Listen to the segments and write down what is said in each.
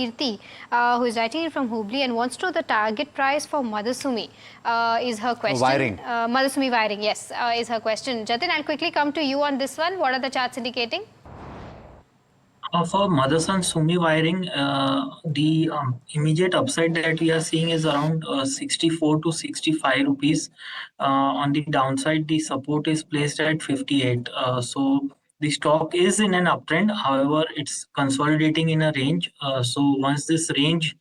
Kirti, who is writing in from Hubli and wants to know the target price for Motherson is her question. Wiring. Motherson Wiring, yes, is her question. Jatin, I'll quickly come to you on this one. What are the charts indicating? For Motherson Sumi Wiring, the immediate upside that we are seeing is around 64 to 65 rupees. On the downside, the support is placed at 58. So the stock is in an uptrend. However, it's consolidating in a range. So once this range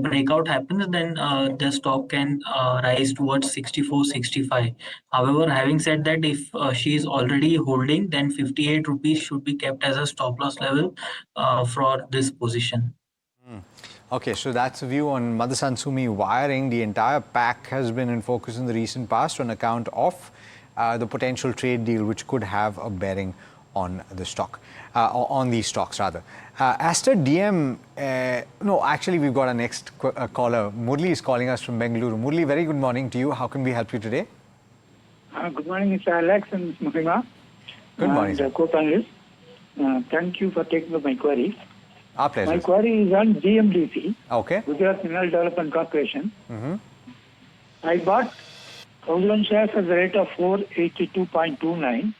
breakout happens, then the stock can rise towards 64, 65. However, having said that, if she is already holding, then 58 rupees should be kept as a stop loss level for this position. Okay, so that's a view on Motherson Sumi Wiring. The entire pack has been in focus in the recent past on account of the potential trade deal which could have a bearing on the stock, on these stocks rather. Aster DM, no, actually we've got our next caller. Murli is calling us from Bengaluru. Murli, very good morning to you. How can we help you today? Good morning, Mr. Alex and Ms. Mahima. Good morning, sir. Co-panelists. Thank you for taking up my queries. Our pleasure. My query is on GMDC, Okay. Gujarat Mineral Development Corporation. I bought 1,000 shares at the rate of 482.29.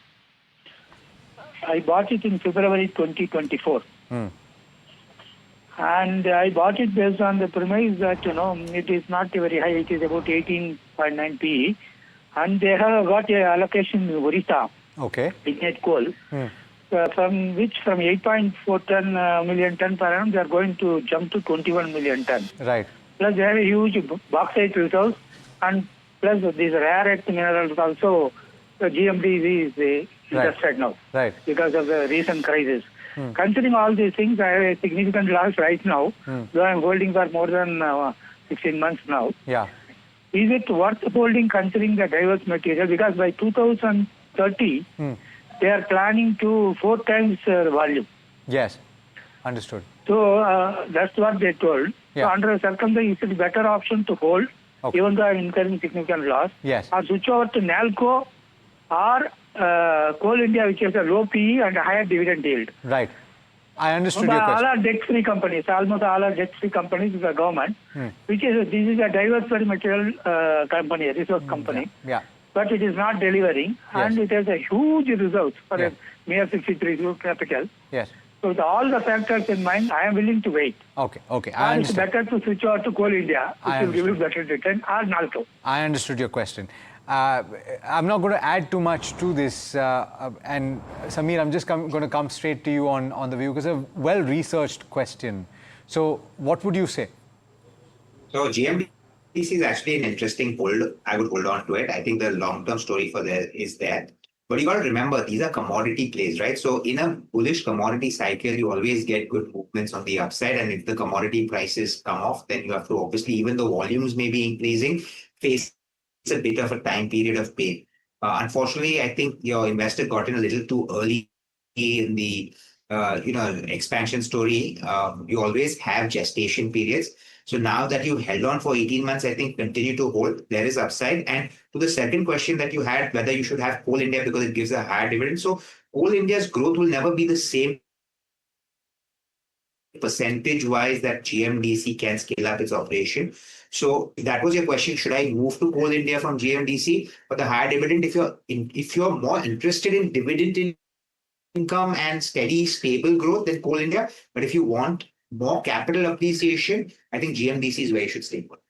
I bought it in February 2024. And I bought it based on the premise that, it is not very high. It is about 18.9 PE. And they have got a allocation in Orissa, Okay. lignite coal, from 8.4 million ton per annum, they are going to jump to 21 million ton. Right. Plus, they have a huge bauxite reserves, and plus these rare earth minerals also, the GMD is interested now, Right. because of the recent crisis. Considering all these things, I have a significant loss right now, though I am holding for more than 16 months now. Yeah. Is it worth holding considering the diverse material? Because by 2030, they are planning to 4 times volume. Yes. Understood. So that's what they told. Yeah. So under circumstances, it's a better option to hold, Okay. even though I'm incurring significant loss. Yes. Or switch over to NALCO or Coal India, which has a low PE and a higher dividend yield. Right. I understood But your all question. are debt-free companies. Almost all are debt-free companies with the government. This is a diverse material company, a resource company. Yeah. But it is not delivering, and it has a huge results for a mere 63 crore capital. Yes. So with all the factors in mind, I am willing to wait. Okay. Okay. Or it's better to switch over to Coal India, which will give you better return, or NALCO. I understood your question. I'm not going to add too much to this. And Samir, I'm just going to come straight to you on the view, because it's a well-researched question. So what would you say? So GMDC is actually an interesting hold. I would hold on to it. I think the long-term story for there is that. But you got to remember, these are commodity plays, right? So in a bullish commodity cycle, you always get good movements on the upside. And if the commodity prices come off, then you have to obviously, even the volumes may be increasing, face a bit of a time period of pain. Unfortunately, I think your investor got in a little too early in the expansion story. You always have gestation periods. So now that you've held on for 18 months, I think continue to hold. There is upside. And to the second question that you had, whether you should have Coal India because it gives a higher dividend. So Coal India's growth will never be the same percentage-wise that GMDC can scale up its operation. So if that was your question, should I move to Coal India from GMDC for the higher dividend? If you're more interested in dividend income and steady, stable growth, then Coal India. But if you want more capital appreciation, I think GMDC is where you should stay put.